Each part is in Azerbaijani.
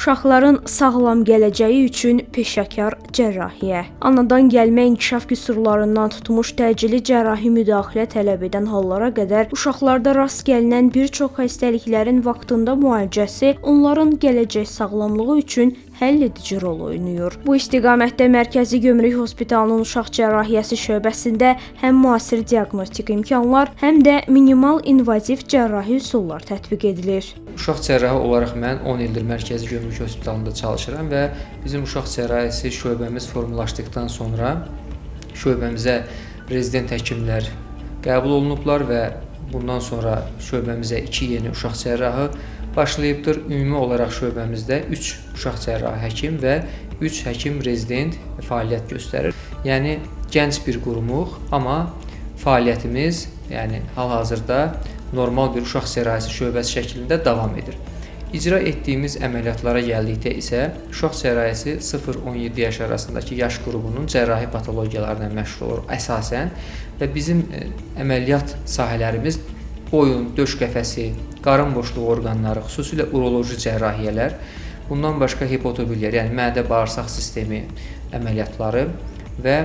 Uşaqların sağlam gələcəyi üçün peşəkar cərrahiyyə. Anadan gəlmə inkişaf qüsurlarından tutmuş təcili cərrahi müdaxilə tələb edən hallara qədər uşaqlarda rast gəlinən bir çox xəstəliklərin vaxtında müalicəsi onların gələcək sağlamlığı üçün həll edici rol oynayır. Bu istiqamətdə Mərkəzi Gömrük Hospitalının Uşaq Cərrahiyyəsi şöbəsində həm müasir diaqnostik imkanlar, həm də minimal invaziv cərrahi üsullar tətbiq edilir. Uşaq cərrahı olaraq mən 10 ildir Mərkəzi Gömrük Hospitalında çalışıram və bizim uşaq cərrahisi şöbəmiz formalaşdıqdan sonra şöbəmizə rezident həkimlər qəbul olunublar və bundan sonra şöbəmizə 2 yeni uşaq cərrahı başlayıbdır. Ümumi olaraq şöbəmizdə 3 uşaq cərrahi həkim və 3 həkim rezident fəaliyyət göstərir. Yəni gənc bir qurumuq, amma fəaliyyətimiz, yəni hal-hazırda normal bir uşaq cərrahisi şöbəsi şəklində davam edir. İcra etdiyimiz əməliyyatlara gəldikdə isə uşaq cərrahisi 0-17 yaş arasındakı yaş qrupunun cərrahi patologiyalarına məşğul olur əsasən və bizim əməliyyat sahələrimiz boyun, döş qəfəsi, qarın boşluğu orqanları, xüsusilə uroloji cərrahiyyələr, bundan başqa hipotobiliyer, yəni mədə-bağırsaq sistemi əməliyyatları və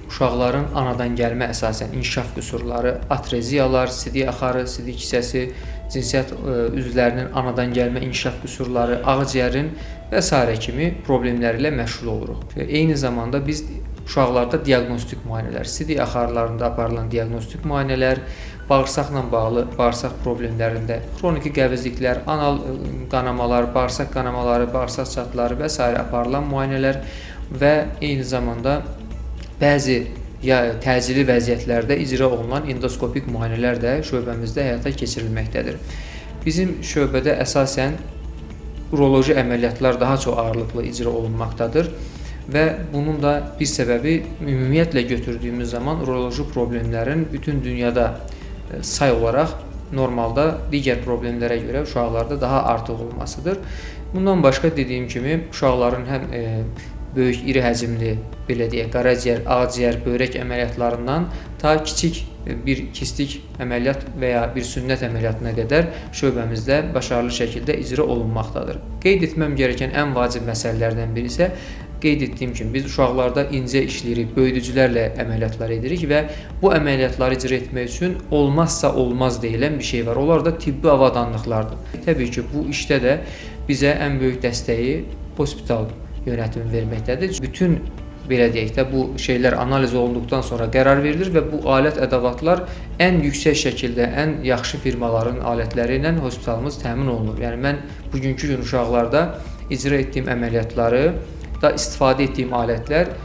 uşaqların anadan gəlmə əsasən inkişaf qüsurları, atreziyalar, sidik axarı, sidik kisəsi, cinsiyyət üzvlərinin anadan gəlmə inkişaf qüsurları, ağciyərin və s. kimi problemləri ilə məşğul oluruq. Eyni zamanda biz uşaqlarda diaqnostik müayinələr, sidik axarlarında aparılan diaqnostik müayinələr, bağırsaqla bağlı bağırsaq problemlərində xroniki qəbizliklər, anal qanamalar, bağırsaq qanamaları, bağırsaq çatları və s. aparılan müayinələr və eyni zamanda bəzi təcili vəziyyətlərdə icra olunan endoskopik müayinələr də şöbəmizdə həyata keçirilməkdədir. Bizim şöbədə əsasən uroloji əməliyyatlar daha çox ağırlıqlı icra olunmaqdadır və bunun da bir səbəbi ümumiyyətlə götürdüyümüz zaman uroloji problemlərin bütün dünyada say olaraq normalda digər problemlərə görə uşaqlarda daha artıq olmasıdır. Bundan başqa dediyim kimi uşaqların həm böyük, iri həcmli, belə deyək, qaraciyər, ağciyər, böyrək əməliyyatlarından ta kiçik bir kistik əməliyyat və ya bir sünnət əməliyyatına qədər şöbəmizdə başarılı şəkildə icra olunmaqdadır. Qeyd etməm gerəkən ən vacib məsələlərdən biri isə qeyd etdiyim kimi biz uşaqlarda incə işləyirik, böyüdücülərlə əməliyyatlar edirik və bu əməliyyatları icra etmək üçün olmazsa olmaz deyilən bir şey var. Onlar da tibbi avadanlıqlardır. Təbii ki, bu işdə də bizə ən böyük dəstəyi hospital yönətimi verməkdədir. Bütün belə deyək də bu şeylər analiz olunduqdan sonra qərar verilir və bu alət ədəvatlar ən yüksək şəkildə, ən yaxşı firmaların alətləri ilə hospitalımız təmin olunur. Yəni mən bugünkü gün uşaqlarda icra etdiyim əməliyyatları da istifadə etdiyim alətlər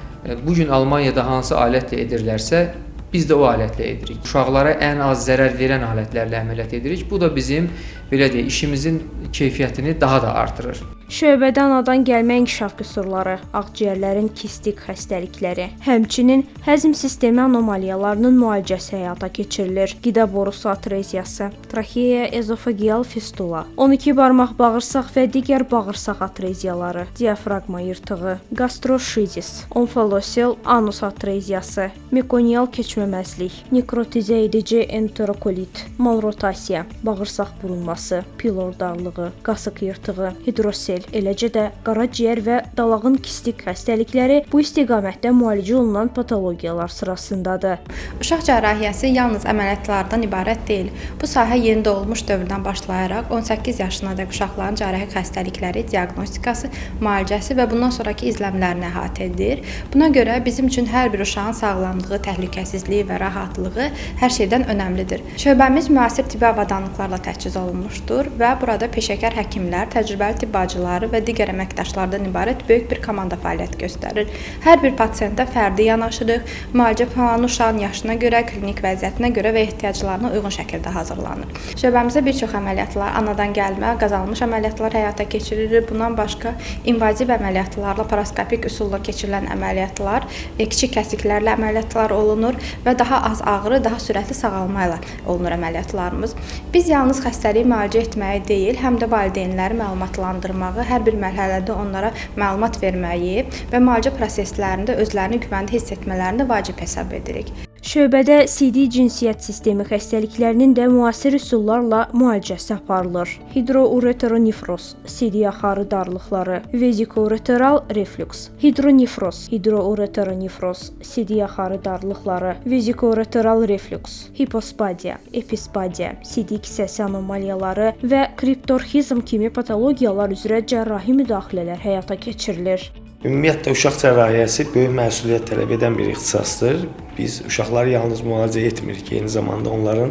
bugün Almaniyada hansı alətlə edirlərsə biz də o alətlə edirik. Uşaqlara ən az zərər verən alətlərlə əməliyyat edirik. Bu da bizim belə deyək işimizin keyfiyyətini daha da artırır. Şöbədə anadan gəlmə inkişaf qüsurları, ağciyərlərin kistik xəstəlikləri, həmçinin həzm sistemi anomaliyalarının müalicəsi həyata keçirilir. Qida borusu atreziyası, traxeya ezofageal fistula, 12 barmaq bağırsaq və digər bağırsaq atreziyaları, diafraqma yırtığı, gastroşizis, onfalosel anus atreziyası, mekonial keçməməzlik, nekrotizə edici enterokolit, malrotasiya, bağırsaq burulması, pilor darlığı, qasıq yırtığı, hidrosel, eləcə də qaraciyər və dalağın kistik xəstəlikləri bu istiqamətdə müalicə olunan patologiyalar sırasındadır. Uşaq cərrahiyyəsi yalnız əməliyyatlardan ibarət deyil. Bu sahə yeni doğulmuş dövrdən başlayaraq 18 yaşınadək uşaqların cərrahi xəstəlikləri, diaqnostikası, müalicəsi və bundan sonraki izləmlərini əhatə edir. Buna görə bizim üçün hər bir uşağın sağlamlığı, təhlükəsizliyi və rahatlığı hər şeydən önəmlidir. Şöbəmiz müasir tibbi avadanlıqlarla təchiz olunmuşdur və burada peşəkar həkimlər, təcrübəli tibb bacıları və digər əməkdaşlardan ibarət böyük bir komanda fəaliyyət göstərir. Hər bir pasientə fərdi yanaşırıq. Müalicə planı uşağın yaşına görə, klinik vəziyyətinə görə və ehtiyaclarına uyğun şəkildə hazırlanır. Şöbəmizdə bir çox əməliyyatlar, anadan gəlmə, qazanılmış əməliyyatlar həyata keçirilir. Bundan başqa invaziv əməliyyatlarla, paraskopik üsulla keçirilən əməliyyatlar, kiçik kəsiklərlə əməliyyatlar olunur və daha az ağrı, daha sürətli sağalma ilə olunur əməliyyatlarımız. Biz yalnız xəstəliyi müalicə etməyi deyil, həm də valideynləri məlumatlandırmağı, hər bir mərhələdə onlara məlumat verməyi və müalicə proseslərində özlərini güvəndə hiss etmələrini vacib hesab edirik. Şöbədə CD cinsiyyət sistemi xəstəliklərinin də müasir üsullarla müalicəsi aparılır. Hidroureteronefroz, CD axarı darlıqları, vezikoureteral reflüks, hidronefroz, hidroureteronefroz, CD axarı darlıqları, vezikoureteral reflüks, hipospadiya, epispadiya, CD kisəsi anomaliyaları və kriptorxizm kimi patologiyalar üzrə cərrahi müdaxilələr həyata keçirilir. Ümumiyyətlə, uşaq cərrahiyyəsi böyük məsuliyyət tələb edən bir ixtisasdır. Biz uşaqları yalnız müalicə etmirik, eyni zamanda onların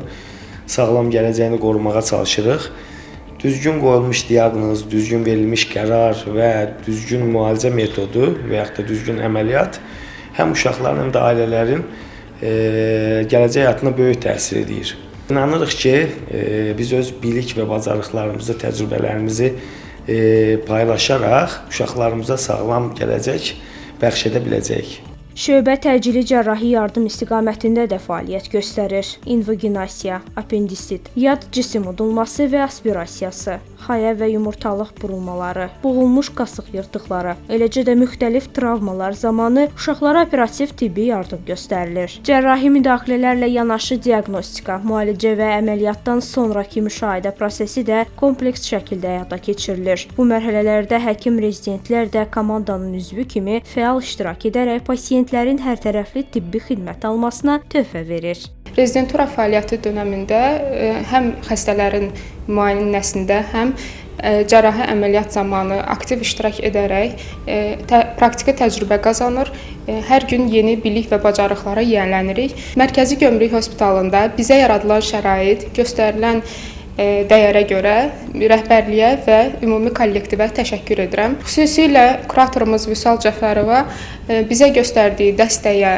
sağlam gələcəyini qorumağa çalışırıq. Düzgün qoyulmuş diaqnoz, düzgün verilmiş qərar və düzgün müalicə metodu və yaxud da düzgün əməliyyat həm uşaqların, həm də ailələrin gələcək həyatına böyük təsir edir. İnanırıq ki, biz öz bilik və bacarıqlarımızı, təcrübələrimizi paylaşaraq uşaqlarımıza sağlam gələcək bəxş edə biləcəyik. Şöbə təcili cərrahi yardım istiqamətində də fəaliyyət göstərir. İnvaginasiya, apendisit, yad cisim udulması və aspirasiyası, xaya və yumurtalıq burulmaları, boğulmuş qasıq yırtıqları, eləcə də müxtəlif travmalar zamanı uşaqlara operativ tibbi yardım göstərilir. Cərrahi müdaxilələrlə yanaşı diaqnostika, müalicə və əməliyyatdan sonrakı müşahidə prosesi də kompleks şəkildə həyata keçirilir. Bu mərhələlərdə həkim rezidentlər də komandanın üzvü kimi fəal iştirak edərək pasientlərin hərtərəfli tibbi xidmət almasına töhfə verir. Rezidentura fəaliyyəti dövründə həm xəstələrin müayinəsində, həm cərrahi əməliyyat zamanı aktiv iştirak edərək praktiki təcrübə qazanır. Hər gün yeni bilik və bacarıqlara yiyələnirik. Mərkəzi Gömrük Hospitalında bizə yaradılan şərait, göstərilən dəyərə görə rəhbərliyə və ümumi kollektivə təşəkkür edirəm. Xüsusilə kuratorumuz Vüsal Cəfərova bizə göstərdiyi dəstəyə,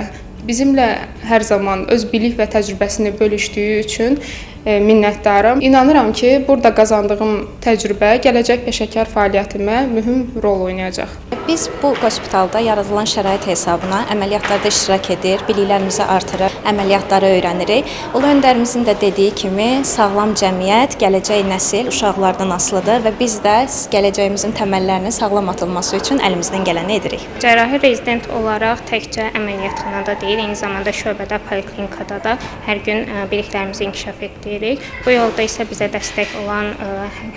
bizimlə hər zaman öz bilik və təcrübəsini bölüşdüyü üçün minnətdaram. İnanıram ki, burada qazandığım təcrübə gələcək peşəkar fəaliyyətimə mühüm rol oynayacaq. Biz bu hospitalda yaradılan şərait hesabına əməliyyatlarda iştirak edir, biliklərimizi artırır, əməliyyatları öyrənirik. Ulu öndərimizin də dediyi kimi, sağlam cəmiyyət, gələcək nəsil uşaqlardan asılıdır və biz də gələcəyimizin təməllərinin sağlam atılması üçün əlimizdən gələni edirik. Cərrahi rezident olaraq təkcə əməliyyatxanada deyil, eyni zamanda şöbədə, poliklinikada da hər gün biliklərimizi inkişaf etdiririk. Bu yolda isə bizə dəstək olan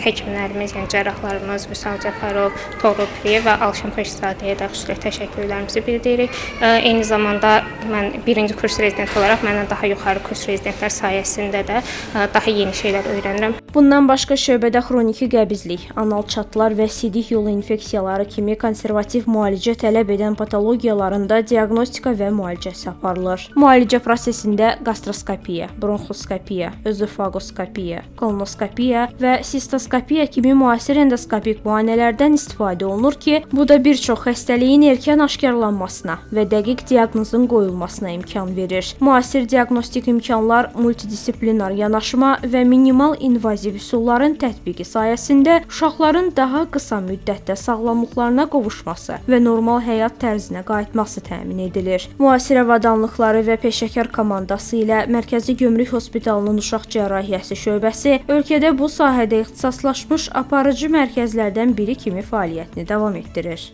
həkimlərimiz, yəni cərrahlarımız Vüsal Cəfərov, Toğrul Piriyev və Alşan Pəşzadəyə də xüsusi təşəkkürlərimizi bildiririk. Eyni zamanda mən birinci kurs rezident olaraq məndən daha yuxarı kurs rezidentlər sayəsində də daha yeni şeylər öyrənirəm. Bundan başqa şöbədə xroniki qəbizlik, anal çatlar və sidik yolu infeksiyaları kimi konservativ müalicə tələb edən patologiyalarında diaqnostika və müalicəsi aparılır. Müalicə prosesində gastroskopiya, bronxoskopiya, özofagoskopiya, kolonoskopiya və sistoskopiya kimi müasir endoskopik müayinələrdən istifadə olunur ki, bu da bir çox xəstəliyin erkən aşkarlanmasına və dəqiq diaqnozun qoyulmasına imkan verir. Müasir diaqnostik imkanlar, multidisiplinar yanaşma və minimal invaziv üsulların tətbiqi sayəsində uşaqların daha qısa müddətdə sağlamlıqlarına qovuşması və normal həyat tərzinə qayıtması təmin edilir. Müasir avadanlıqları və peşəkar komandası ilə Mərkəzi Gömrük Hospitalının Uşaq Cərrahiyyəsi şöbəsi ölkədə bu sahədə ixtisaslaşmış aparıcı mərkəzlərdən biri kimi fəaliyyətini davam etdirir.